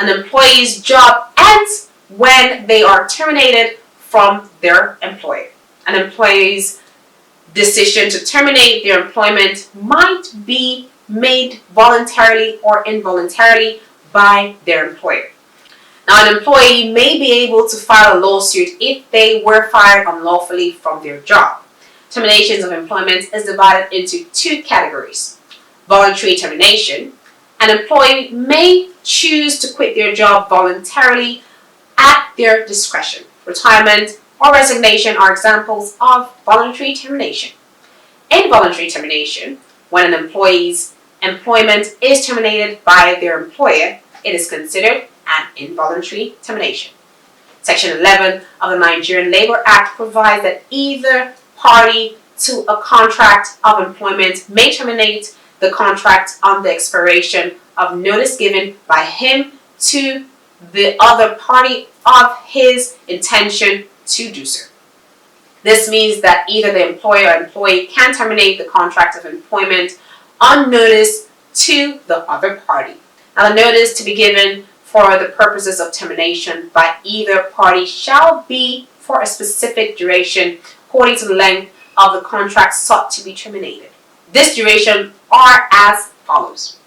An employee's job ends when they are terminated from their employer. An employee's decision to terminate their employment might be made voluntarily or involuntarily by their employer. Now, an employee may be able to file a lawsuit if they were fired unlawfully from their job. Terminations of employment is divided into two categories. Voluntary termination. An employee may choose to quit their job voluntarily at their discretion. Retirement or resignation are examples of voluntary termination. Involuntary termination. When an employee's employment is terminated by their employer, it is considered an involuntary termination. Section 11 of the Nigerian Labor Act provides that either party to a contract of employment may terminate the contract on the expiration of notice given by him to the other party of his intention to do so. This means that either the employer or employee can terminate the contract of employment on notice to the other party. Now, the notice to be given for the purposes of termination by either party shall be for a specific duration according to the length of the contract sought to be terminated. This duration are as follows.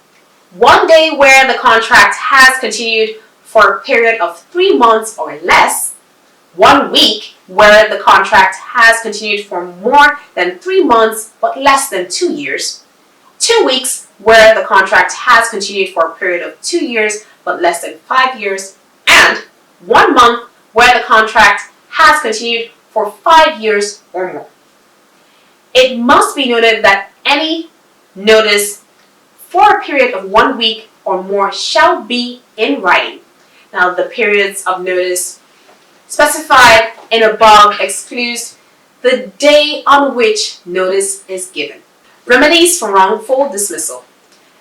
1 day where the contract has continued for a period of 3 months or less. 1 week where the contract has continued for more than 3 months but less than 2 years. 2 weeks where the contract has continued for a period of 2 years but less than 5 years, and 1 month where the contract has continued for 5 years or more. It must be noted that any notice for a period of 1 week or more shall be in writing. Now, the periods of notice specified in above excludes the day on which notice is given. Remedies for wrongful dismissal.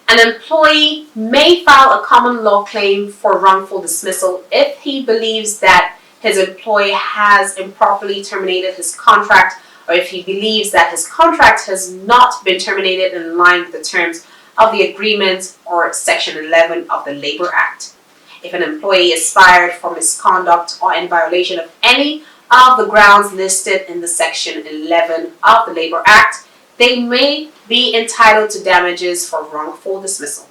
An employee may file a common law claim for wrongful dismissal if he believes that his employer has improperly terminated his contract, or if he believes that his contract has not been terminated in line with the terms of the agreement or Section 11 of the Labor Act. If an employee is fired for misconduct or in violation of any of the grounds listed in the Section 11 of the Labor Act, they may be entitled to damages for wrongful dismissal.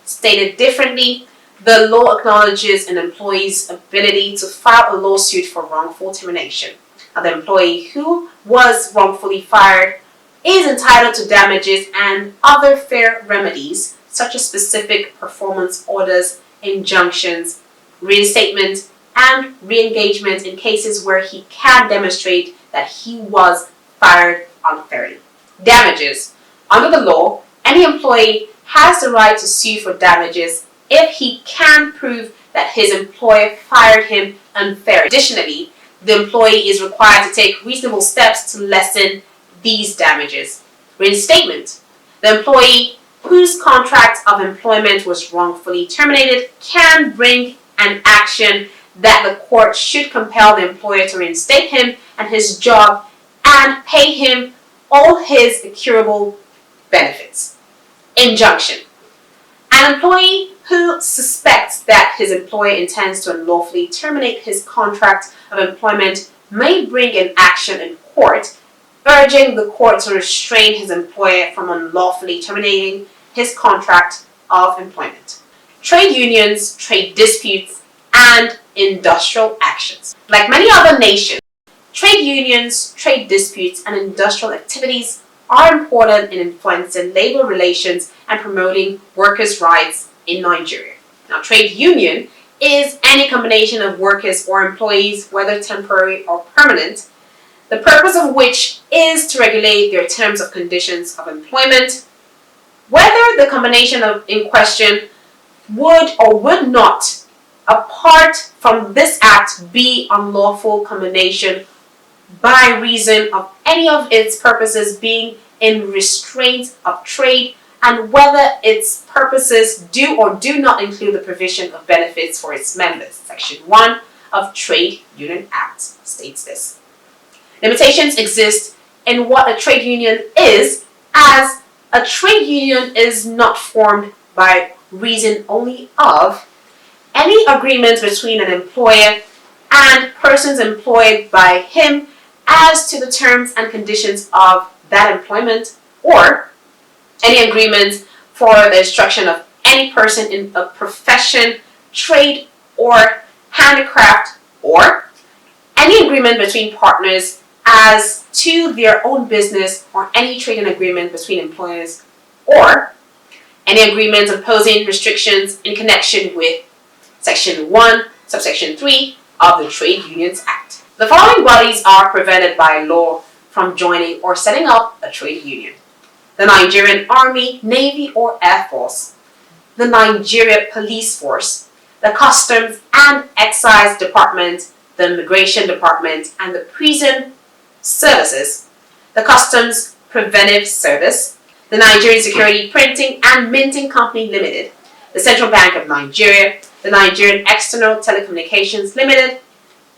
Stated differently, the law acknowledges an employee's ability to file a lawsuit for wrongful termination. Now, the employee who was wrongfully fired is entitled to damages and other fair remedies, such as specific performance orders, injunctions, reinstatement, and re-engagement in cases where he can demonstrate that he was fired unfairly. Damages. Under the law, any employee has the right to sue for damages if he can prove that his employer fired him unfairly. Additionally, the employee is required to take reasonable steps to lessen these damages. Reinstatement. The employee whose contract of employment was wrongfully terminated can bring an action that the court should compel the employer to reinstate him and his job and pay him all his accruable benefits. Injunction. An employee who suspects that his employer intends to unlawfully terminate his contract of employment may bring an action in court, urging the court to restrain his employer from unlawfully terminating his contract of employment. Trade unions, trade disputes, and industrial actions. Like many other nations, trade unions, trade disputes, and industrial activities are important in influencing labor relations and promoting workers' rights in Nigeria. Now, trade union is any combination of workers or employees, whether temporary or permanent, the purpose of which is to regulate their terms of conditions of employment. Whether the combination in question would or would not, apart from this act, be unlawful combination by reason of any of its purposes being in restraint of trade, and whether its purposes do or do not include the provision of benefits for its members. Section 1 of Trade Union Act states this. Limitations exist in what a trade union is, as a trade union is not formed by reason only of any agreements between an employer and persons employed by him as to the terms and conditions of that employment, or any agreements for the instruction of any person in a profession, trade, or handicraft, or any agreement between partners as to their own business, or any trading agreement between employers, or any agreements imposing restrictions in connection with Section 1, Subsection 3 of the Trade Unions Act. The following bodies are prevented by law from joining or setting up a trade union: the Nigerian Army, Navy, or Air Force, the Nigeria Police Force, the Customs and Excise Department, the Immigration Department, and the Prison Services, the Customs Preventive Service, the Nigerian Security Printing and Minting Company Limited, the Central Bank of Nigeria, the Nigerian External Telecommunications Limited,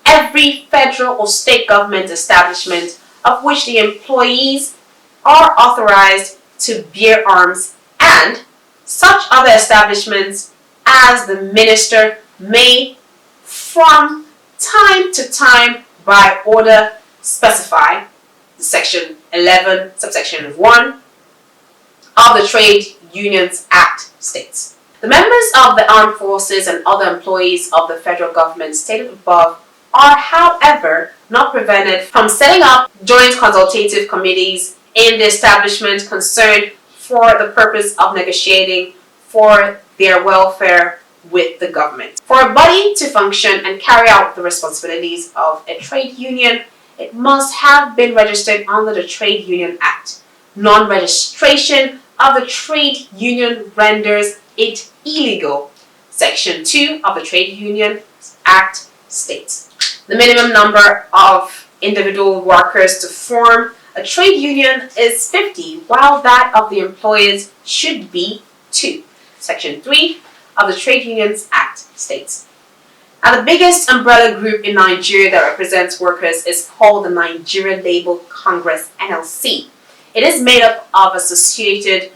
every federal or state government establishment of which the employees are authorized to bear arms, and such other establishments as the minister may from time to time by order specify. Section 11, subsection 1 of the Trade Unions Act states. The members of the armed forces and other employees of the federal government stated above are, however, not prevented from setting up joint consultative committees in the establishment concerned for the purpose of negotiating for their welfare with the government. For a body to function and carry out the responsibilities of a trade union, it must have been registered under the Trade Union Act. Non-registration of the trade union renders it illegal. Section 2 of the Trade Union Act states the minimum number of individual workers to form a trade union is 50, while that of the employers should be 2. Section 3 of the Trade Unions Act states. Now, the biggest umbrella group in Nigeria that represents workers is called the Nigerian Labour Congress, NLC. It is made up of associated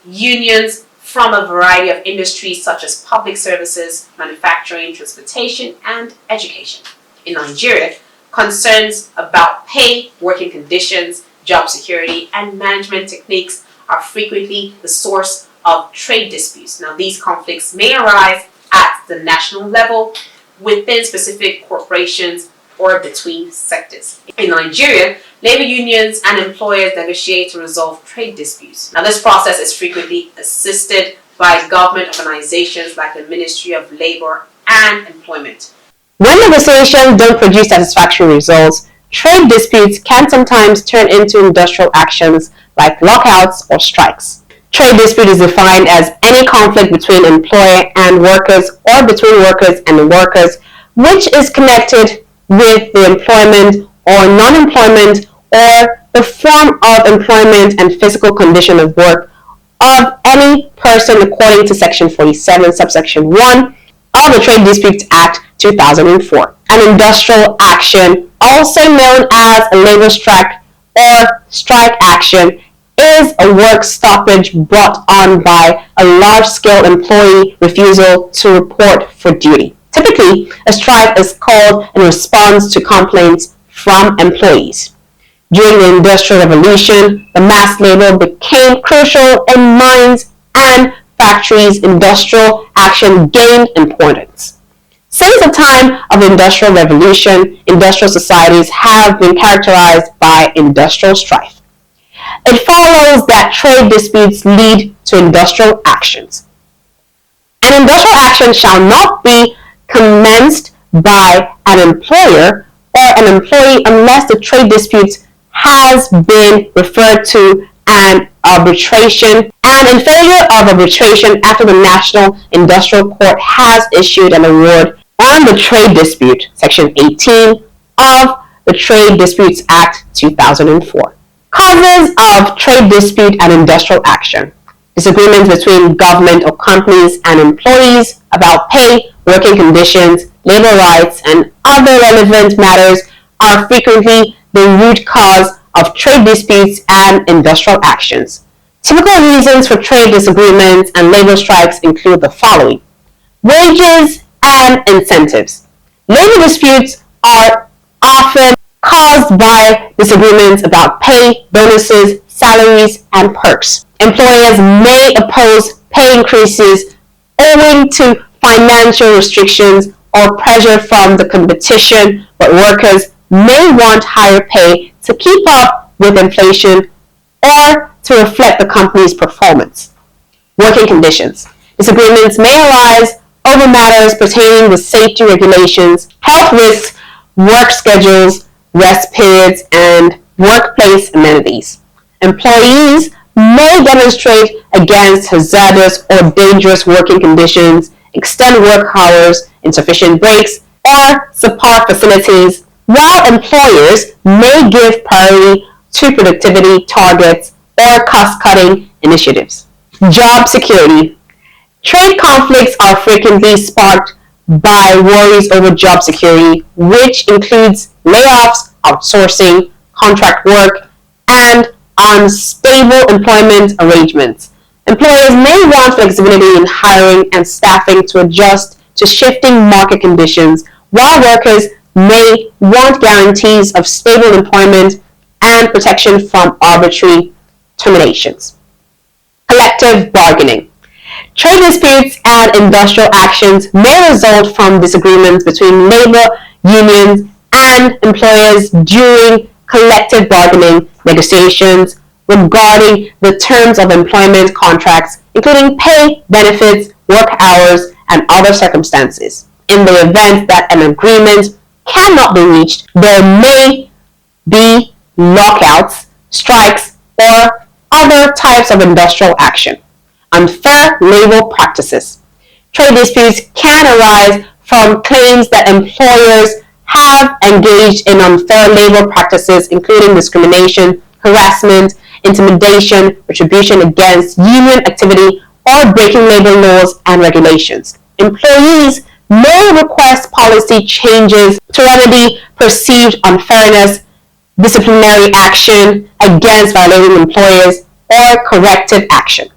unions from a variety of industries such as public services, manufacturing, transportation, and education. In Nigeria, concerns about pay, working conditions, job security, and management techniques are frequently the source of trade disputes. Now, these conflicts may arise at the national level, within specific corporations, or between sectors. In Nigeria, labor unions and employers negotiate to resolve trade disputes. Now, this process is frequently assisted by government organizations like the Ministry of Labor and Employment. When negotiations don't produce satisfactory results, trade disputes can sometimes turn into industrial actions like lockouts or strikes. Trade dispute is defined as any conflict between employer and workers or between workers and workers which is connected with the employment or non-employment or the form of employment and physical condition of work of any person according to Section 47, subsection 1 of the Trade Disputes Act 2004. An industrial action, also known as a labor strike or strike action, is a work stoppage brought on by a large-scale employee refusal to report for duty. Typically, a strike is called in response to complaints from employees. During the Industrial Revolution, the mass labor became crucial in mines and factories. Industrial action gained importance. Since the time of the Industrial Revolution, industrial societies have been characterized by industrial strife. It follows that trade disputes lead to industrial actions. An industrial action shall not be commenced by an employer or an employee unless the trade dispute has been referred to an arbitration, and in failure of arbitration after the National Industrial Court has issued an award on the trade dispute, Section 18 of the Trade Disputes Act 2004. Causes of trade dispute and industrial action. Disagreements between government or companies and employees about pay, working conditions, labor rights, and other relevant matters are frequently the root cause of trade disputes and industrial actions. Typical reasons for trade disagreements and labor strikes include the following: wages and incentives. Labor disputes are often caused by disagreements about pay, bonuses, salaries, and perks. Employers may oppose pay increases owing to financial restrictions or pressure from the competition, but workers may want higher pay to keep up with inflation or to reflect the company's performance. Working conditions. Disagreements may arise over matters pertaining to safety regulations, health risks, work schedules, rest periods, and workplace amenities. Employees may demonstrate against hazardous or dangerous working conditions, extended work hours, insufficient breaks, or subpar facilities, while employers may give priority to productivity targets or cost-cutting initiatives. Job security. Trade conflicts are frequently sparked by worries over job security, which includes layoffs, outsourcing, contract work, and unstable employment arrangements. Employers may want flexibility in hiring and staffing to adjust to shifting market conditions, while workers may want guarantees of stable employment and protection from arbitrary terminations. Collective bargaining. Trade disputes and industrial actions may result from disagreements between labor unions and employers during collective bargaining negotiations regarding the terms of employment contracts, including pay, benefits, work hours, and other circumstances. In the event that an agreement cannot be reached, there may be lockouts, strikes, or other types of industrial action. Unfair labor practices. Trade disputes can arise from claims that employers have engaged in unfair labor practices, including discrimination, harassment, intimidation, retribution against union activity, or breaking labor laws and regulations. Employees may request policy changes to remedy perceived unfairness, disciplinary action against violating employers, or corrective action.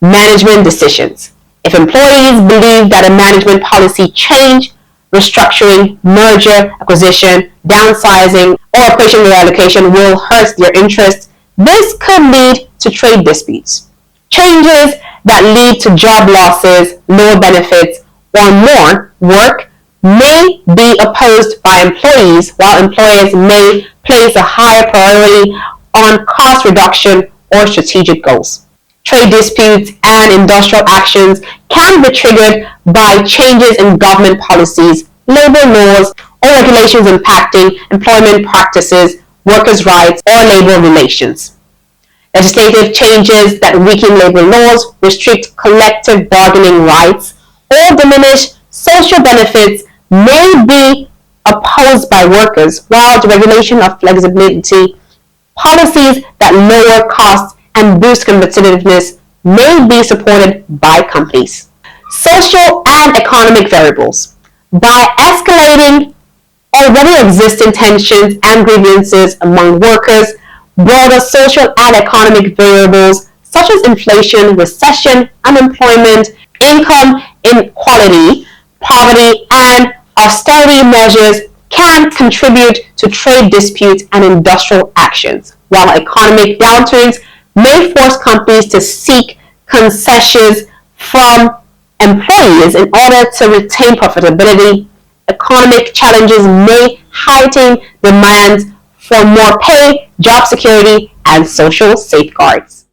Management decisions. If employees believe that a management policy change, restructuring, merger, acquisition, downsizing, or operation reallocation will hurt their interests, this could lead to trade disputes. Changes that lead to job losses, lower benefits, or more work may be opposed by employees, while employers may place a higher priority on cost reduction or strategic goals. Trade disputes and industrial actions can be triggered by changes in government policies, labor laws, or regulations impacting employment practices, workers' rights, or labor relations. Legislative changes that weaken labor laws, restrict collective bargaining rights, or diminish social benefits may be opposed by workers, while the regulation of flexibility, policies that lower costs and boost competitiveness may be supported by companies. Social and economic variables. By escalating already existing tensions and grievances among workers, broader social and economic variables such as inflation, recession, unemployment, income inequality, poverty, and austerity measures can contribute to trade disputes and industrial actions, while economic downturns may force companies to seek concessions from employees in order to retain profitability. Economic challenges may heighten demands for more pay, job security, and social safeguards.